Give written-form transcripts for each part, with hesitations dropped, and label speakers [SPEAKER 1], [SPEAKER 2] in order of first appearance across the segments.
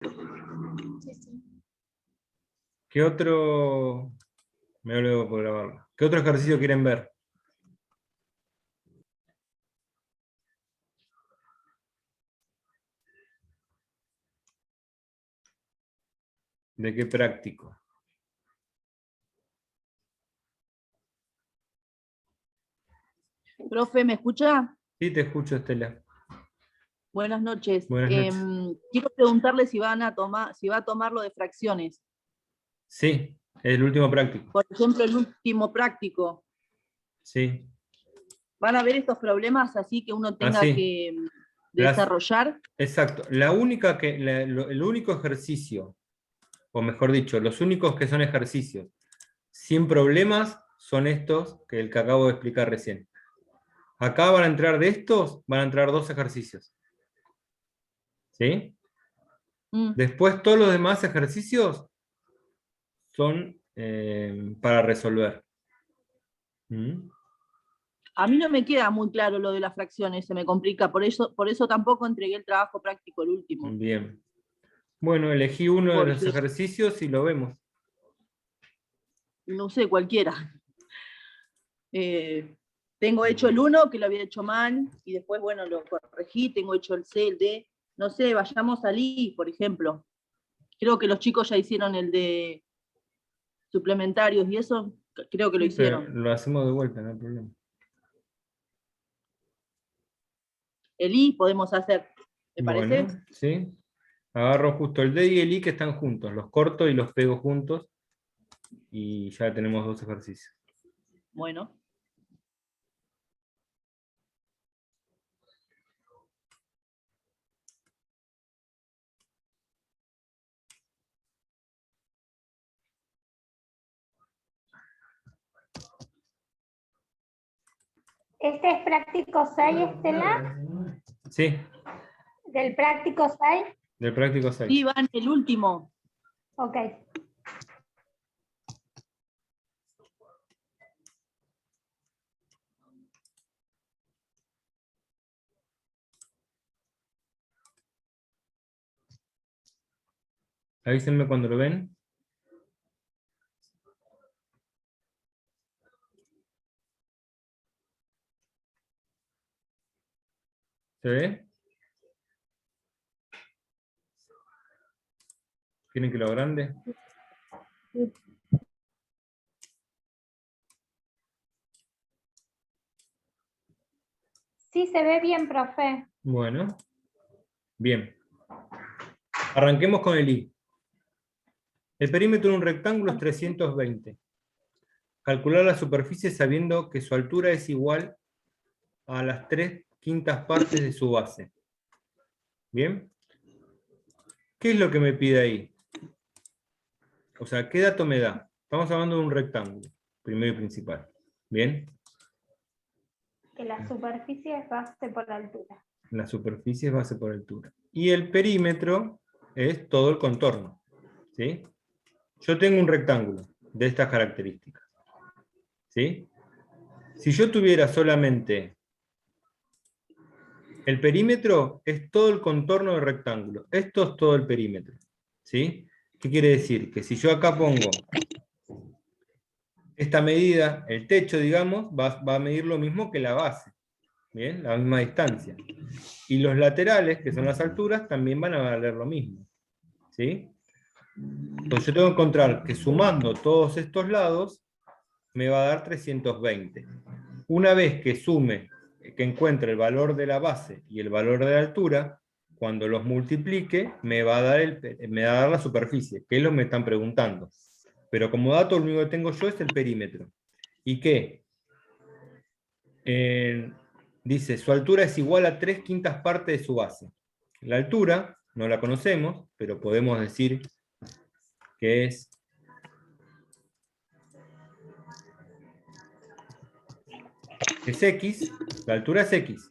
[SPEAKER 1] Sí, sí.
[SPEAKER 2] ¿Qué otro? Me olvido por grabarlo. ¿Qué otro ejercicio quieren ver? ¿De qué práctico?
[SPEAKER 3] Profe, ¿me escucha?
[SPEAKER 2] Sí, te escucho, Estela.
[SPEAKER 3] Buenas noches.
[SPEAKER 2] Buenas noches.
[SPEAKER 3] Quiero preguntarle si va a tomar lo de fracciones.
[SPEAKER 2] Sí, el último práctico.
[SPEAKER 3] Por ejemplo, el último práctico.
[SPEAKER 2] Sí.
[SPEAKER 3] ¿Van a ver estos problemas así que uno tenga que desarrollar?
[SPEAKER 2] Exacto. El único ejercicio, o mejor dicho, los únicos que son ejercicios sin problemas son estos que acabo de explicar recién. Acá van a entrar de estos, van a entrar 2 ejercicios. ¿Sí? Después todos los demás ejercicios son para resolver.
[SPEAKER 3] A mí no me queda muy claro lo de las fracciones, se me complica, por eso tampoco entregué el trabajo práctico, el último.
[SPEAKER 2] Bien. Bueno, elegí uno de los ejercicios y lo vemos.
[SPEAKER 3] No sé, cualquiera. Tengo hecho el 1, que lo había hecho mal, y después, bueno, lo corregí, tengo hecho el C, el D. No sé, vayamos al I, por ejemplo. Creo que los chicos ya hicieron el de suplementarios y eso, creo que lo hicieron.
[SPEAKER 2] Lo hacemos de vuelta, no hay problema.
[SPEAKER 3] El I podemos hacer, ¿me parece?
[SPEAKER 2] Bueno, sí. Agarro justo el D y el I que están juntos, los corto y los pego juntos y ya tenemos 2 ejercicios.
[SPEAKER 3] Bueno.
[SPEAKER 1] ¿Este es práctico 6, Estela?
[SPEAKER 2] Sí.
[SPEAKER 1] ¿Del práctico 6?
[SPEAKER 2] Del práctico 6.
[SPEAKER 3] Sí, van el último.
[SPEAKER 1] Ok.
[SPEAKER 2] Avísenme cuando lo ven. ¿Se ve? ¿Quieren que lo agrande?
[SPEAKER 1] Sí. Sí, se ve bien, profe.
[SPEAKER 2] Bueno. Bien. Arranquemos con el I. El perímetro de un rectángulo es 320. Calcular la superficie sabiendo que su altura es igual a las 3/5 partes de su base. ¿Bien? ¿Qué es lo que me pide ahí? O sea, ¿qué dato me da? Estamos hablando de un rectángulo, primero y principal. ¿Bien?
[SPEAKER 1] Que la superficie es base por altura.
[SPEAKER 2] La superficie es base por altura. Y el perímetro es todo el contorno. ¿Sí? Yo tengo un rectángulo de estas características. ¿Sí? Si yo tuviera solamente el perímetro, es todo el contorno del rectángulo. Esto es todo el perímetro. ¿Sí? ¿Qué quiere decir? Que si yo acá pongo esta medida, el techo, digamos, va a medir lo mismo que la base. ¿Bien? La misma distancia. Y los laterales, que son las alturas, también van a valer lo mismo. ¿Sí? Entonces yo tengo que encontrar que sumando todos estos lados, me va a dar 320. Una vez que sume, que encuentre el valor de la base y el valor de la altura, cuando los multiplique, me va a dar la superficie, que es lo que me están preguntando. Pero como dato, lo único que tengo yo es el perímetro. ¿Y qué? Dice, su altura es igual a 3/5 partes de su base. La altura, no la conocemos, pero podemos decir que es X, la altura es X.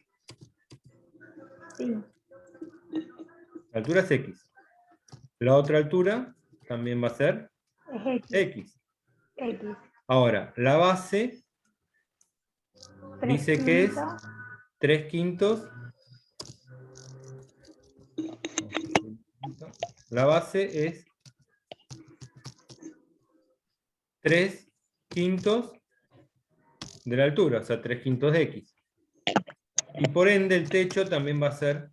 [SPEAKER 1] Sí.
[SPEAKER 2] La altura es X. La otra altura también va a ser
[SPEAKER 1] Es X.
[SPEAKER 2] X.
[SPEAKER 1] X.
[SPEAKER 2] Ahora, la base dice que es 3/5 la base es 3/5 de la altura, o sea, 3/5 de x. Y por ende el techo también va a ser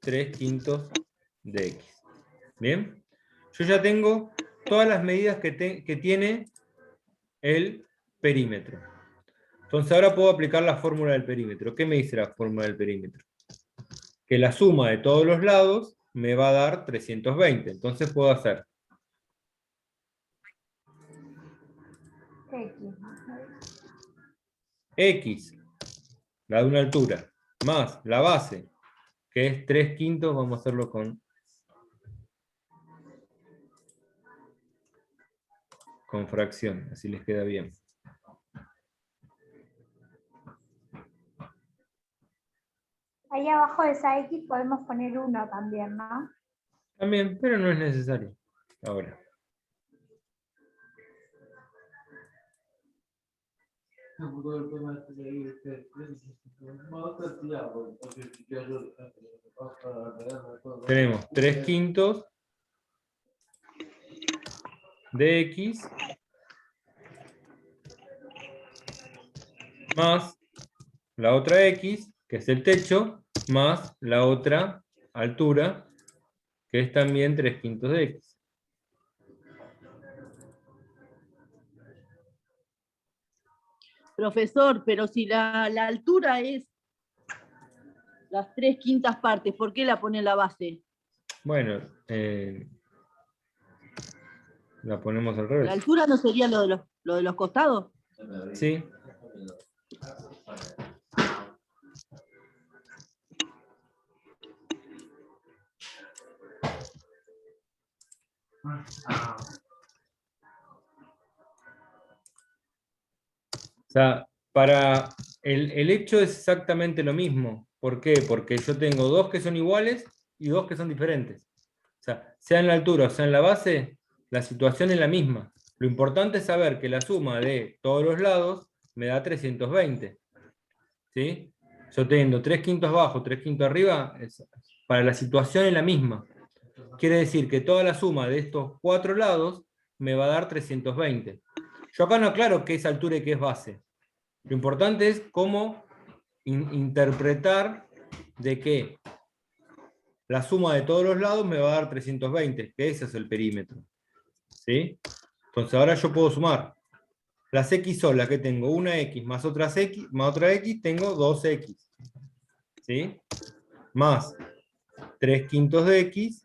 [SPEAKER 2] 3/5 de x. ¿Bien? Yo ya tengo todas las medidas que tiene el perímetro. Entonces ahora puedo aplicar la fórmula del perímetro. ¿Qué me dice la fórmula del perímetro? Que la suma de todos los lados me va a dar 320. Entonces puedo hacer x, la de una altura, más la base, que es 3/5, vamos a hacerlo con fracción, así les queda bien.
[SPEAKER 1] Ahí abajo de esa X podemos poner 1 también, ¿no?
[SPEAKER 2] También, pero no es necesario. Ahora. Tenemos 3/5 de x más la otra x, que es el techo, más la otra altura, que es también 3/5 de x.
[SPEAKER 3] Profesor, pero si la altura es las 3/5 partes, ¿por qué la pone la base?
[SPEAKER 2] Bueno, la ponemos al
[SPEAKER 3] ¿La
[SPEAKER 2] revés.
[SPEAKER 3] altura no sería lo de los costados?
[SPEAKER 2] Sí. O sea, para el hecho es exactamente lo mismo. ¿Por qué? Porque yo tengo dos que son iguales y dos que son diferentes. O sea en la altura o sea en la base, la situación es la misma. Lo importante es saber que la suma de todos los lados me da 320. ¿Sí? Yo teniendo 3/5 abajo, 3/5 arriba, para la situación es la misma. Quiere decir que toda la suma de estos cuatro lados me va a dar 320. Yo acá no aclaro qué es altura y qué es base. Lo importante es cómo interpretar de que la suma de todos los lados me va a dar 320, que ese es el perímetro. ¿Sí? Entonces ahora yo puedo sumar. Las x solas que tengo, una x más otra x, tengo 2x. ¿Sí? Más 3/5 de x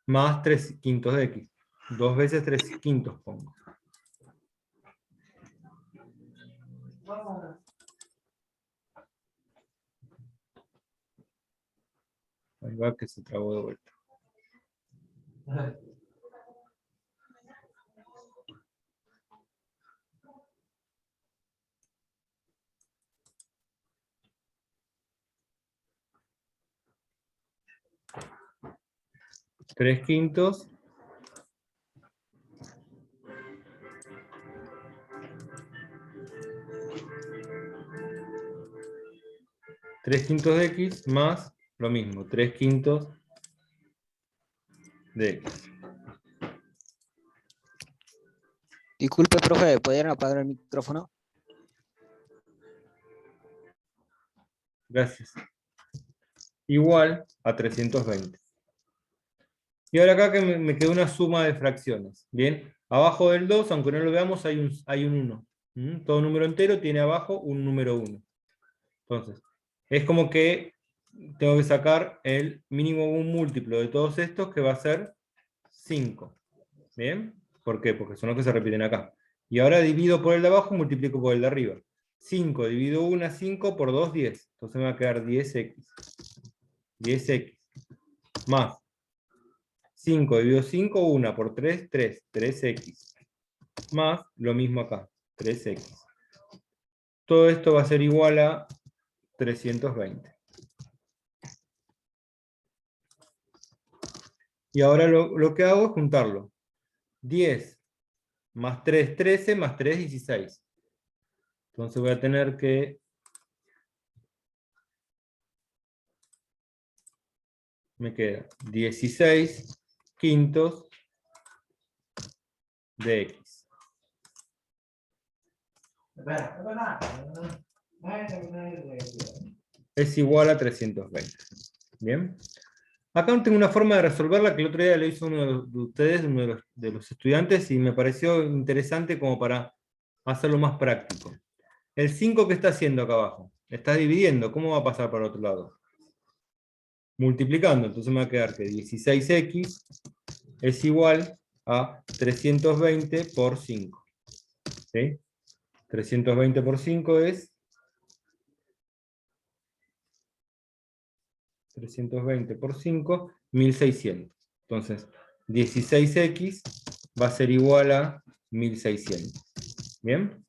[SPEAKER 2] más 3/5 de x. 2 veces 3/5 pongo. Ahí va que se trabó de vuelta. Tres quintos de x más lo mismo, 3/5 de x.
[SPEAKER 4] Disculpe, profe, ¿podrían apagar el micrófono?
[SPEAKER 2] Gracias. Igual a 320. Y ahora acá que me quedó una suma de fracciones. Bien, abajo del 2, aunque no lo veamos, hay un 1. Todo número entero tiene abajo un número 1. Entonces, es como que tengo que sacar el mínimo un múltiplo de todos estos, que va a ser 5. ¿Bien? ¿Por qué? Porque son los que se repiten acá. Y ahora divido por el de abajo, multiplico por el de arriba. 5 divido 1, 5 por 2, 10. Entonces me va a quedar 10x. 10x. Más 5 dividido 5, 1 por 3, 3. 3x. Más lo mismo acá, 3x. Todo esto va a ser igual a 320. Y ahora lo que hago es juntarlo. 10 más 3, 13, más 3, 16. Entonces voy a tener que... Me queda 16 quintos de x. Es igual a 320. Bien. Acá no tengo una forma de resolverla que el otro día lo hizo uno de ustedes, uno de los estudiantes, y me pareció interesante como para hacerlo más práctico. El 5 que está haciendo acá abajo, está dividiendo, ¿cómo va a pasar para el otro lado? Multiplicando, entonces me va a quedar que 16x es igual a 320 por 5. ¿Sí? 320 por 5 es 320 por 5, 1600. Entonces, 16x va a ser igual a 1600. ¿Bien?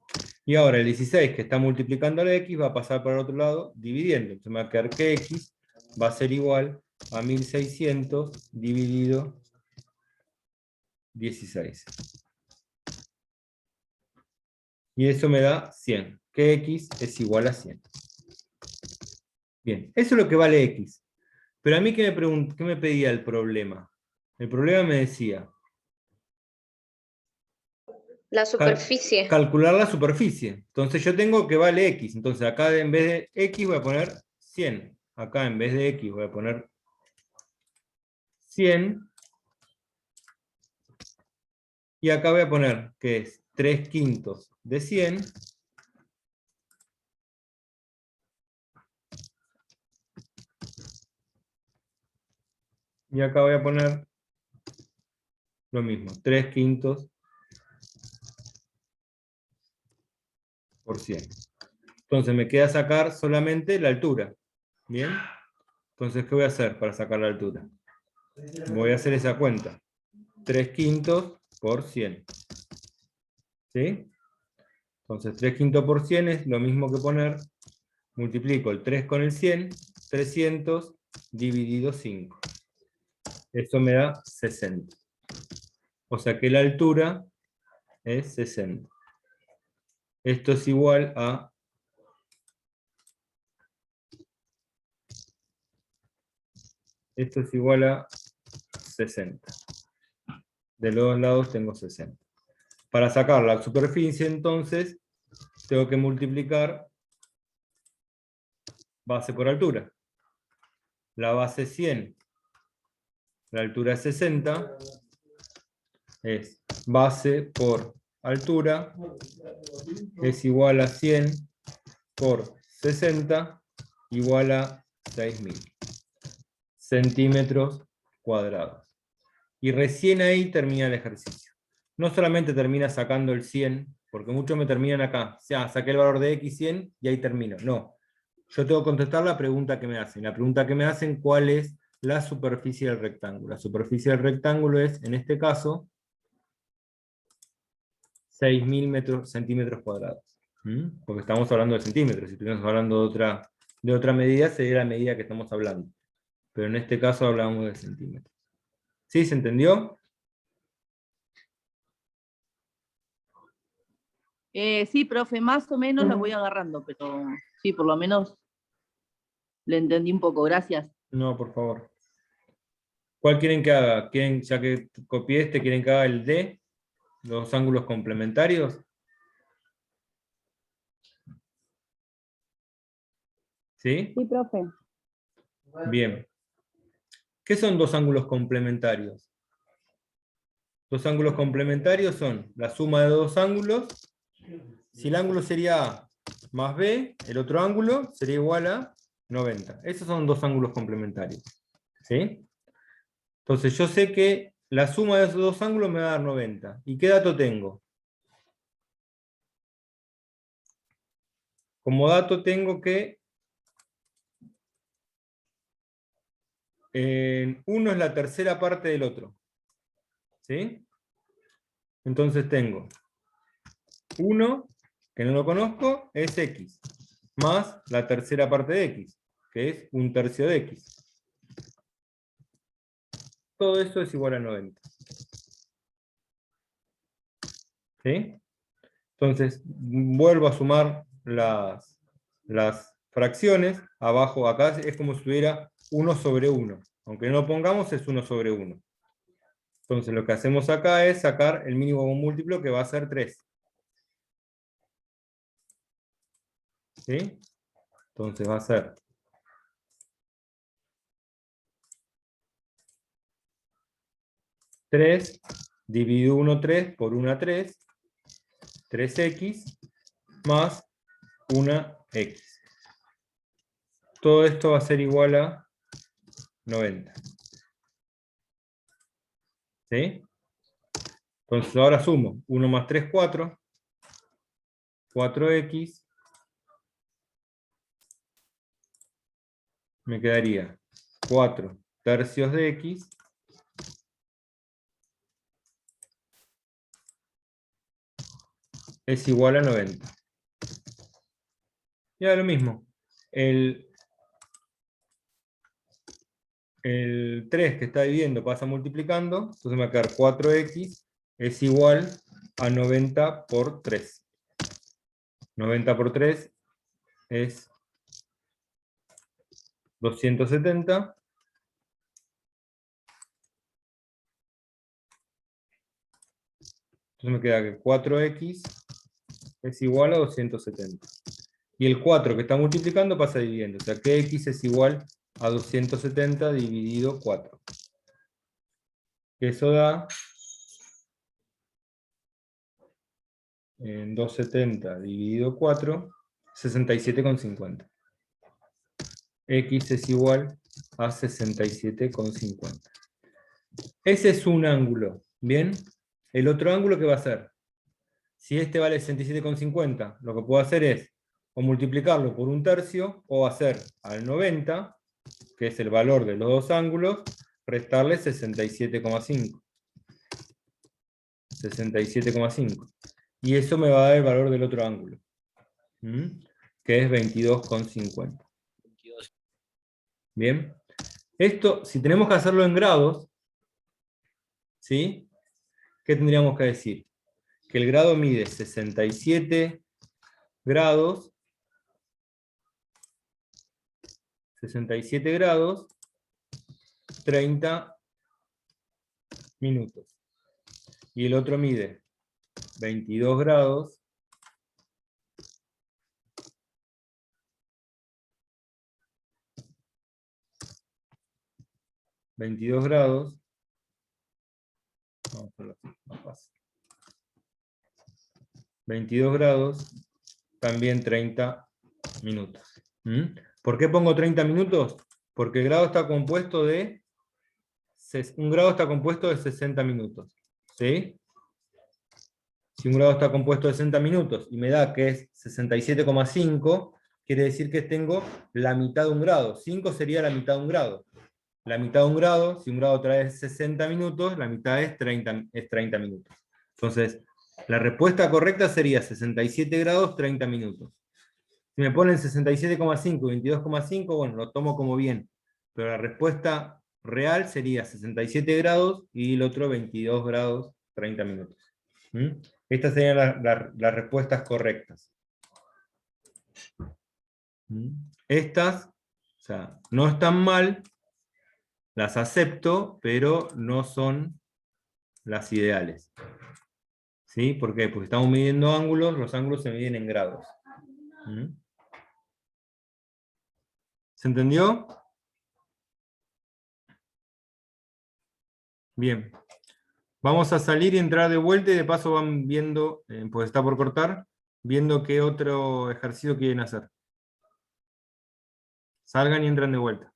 [SPEAKER 2] Y ahora el 16 que está multiplicando la x va a pasar para el otro lado dividiendo. Entonces me va a quedar que x va a ser igual a 1600 dividido 16. Y eso me da 100. Que x es igual a 100. Bien, eso es lo que vale x. Pero a mí, ¿qué me pedía el problema? El problema me decía...
[SPEAKER 5] La superficie.
[SPEAKER 2] Calcular la superficie. Entonces yo tengo que vale x. Entonces acá en vez de x voy a poner 100. Acá en vez de x voy a poner 100. Y acá voy a poner que es 3 quintos de 100. Y acá voy a poner lo mismo, 3 quintos por 100. Entonces me queda sacar solamente la altura. ¿Bien? Entonces, ¿qué voy a hacer para sacar la altura? Voy a hacer esa cuenta. 3 quintos por 100. ¿Sí? Entonces 3 quintos por 100 es lo mismo que poner, multiplico el 3 con el 100, 300 dividido 5. Eso me da 60. O sea que la altura es 60. Esto es igual a... Esto es igual a 60. De los dos lados tengo 60. Para sacar la superficie, entonces, tengo que multiplicar base por altura. La base es 100. La altura es 60. Es base por altura es igual a 100 por 60 igual a 6000 centímetros cuadrados. Y recién ahí termina el ejercicio. No solamente termina sacando el 100, porque muchos me terminan acá. Ya, saqué el valor de x 100 y ahí termino. No. Yo tengo que contestar la pregunta que me hacen. La pregunta que me hacen, ¿cuál es la superficie del rectángulo? La superficie del rectángulo es, en este caso, 6000 centímetros cuadrados. Porque estamos hablando de centímetros. Si estuviéramos hablando de otra medida, sería la medida que estamos hablando. Pero en este caso hablamos de centímetros. ¿Sí? ¿Se entendió?
[SPEAKER 3] Sí, profe, más o menos la voy agarrando, pero sí, por lo menos le entendí un poco. Gracias.
[SPEAKER 2] No, por favor. ¿Cuál quieren que haga? Ya que copié este, ¿quieren que haga el D? Los ángulos complementarios. ¿Sí?
[SPEAKER 6] Sí, profe.
[SPEAKER 2] Bien. ¿Qué son dos ángulos complementarios? Dos ángulos complementarios son la suma de dos ángulos. Si el ángulo sería A más B, el otro ángulo sería igual a 90. Esos son dos ángulos complementarios. ¿Sí? Entonces yo sé que la suma de esos dos ángulos me va a dar 90. ¿Y qué dato tengo? Como dato tengo que uno es la tercera parte del otro. ¿Sí? Entonces tengo 1, que no lo conozco, es x, más la tercera parte de x, que es 1/3 de x. Todo eso es igual a 90. ¿Sí? Entonces, vuelvo a sumar las fracciones. Abajo, acá es como si tuviera 1 sobre 1. Aunque no lo pongamos, es 1 sobre 1. Entonces, lo que hacemos acá es sacar el mínimo múltiplo, que va a ser 3. ¿Sí? Entonces va a ser 3 dividido 1, 3 por 1, 3, 3x más 1x. Todo esto va a ser igual a 90. ¿Sí? Entonces ahora sumo 1 más 3, 4, 4x, me quedaría 4 tercios de x es igual a 90. Y ahora lo mismo, el 3 que está dividiendo pasa multiplicando, entonces me va a quedar 4x es igual a 90 por 3. 90 por 3 es 270. Entonces me queda que 4x es igual a 270. Y el 4 que está multiplicando pasa dividiendo. O sea que x es igual a 270 dividido 4. Eso da en 270 dividido 4, 67,50. X es igual a 67,50. Ese es un ángulo. ¿Bien? El otro ángulo, ¿qué va a ser? Si este vale 67,50, lo que puedo hacer es o multiplicarlo por 1/3 o hacer al 90, que es el valor de los dos ángulos, restarle 67,5. 67,5. Y eso me va a dar el valor del otro ángulo, que es 22,50. Bien. Esto, si tenemos que hacerlo en grados, ¿sí? ¿Qué tendríamos que decir? Que el grado mide 67 grados, 30 minutos. Y el otro mide 22 grados, 22 grados, vamos a hacerlo así, más fácil. 22 grados, también 30 minutos. ¿Por qué pongo 30 minutos? Porque el grado está compuesto de, un grado está compuesto de 60 minutos. ¿Sí? Si un grado está compuesto de 60 minutos y me da que es 67,5, quiere decir que tengo la mitad de un grado. 5 sería la mitad de un grado. La mitad de un grado, si un grado trae 60 minutos, la mitad es 30 minutos. Entonces, la respuesta correcta sería 67 grados, 30 minutos. Si me ponen 67,5 y 22,5, bueno, lo tomo como bien. Pero la respuesta real sería 67 grados y el otro 22 grados, 30 minutos. Estas serían las respuestas correctas. Estas, o sea, no están mal, las acepto, pero no son las ideales. ¿Sí? ¿Por qué? Porque estamos midiendo ángulos, los ángulos se miden en grados. ¿Se entendió? Bien. Vamos a salir y entrar de vuelta y de paso van viendo, pues está por cortar, viendo qué otro ejercicio quieren hacer. Salgan y entran de vuelta.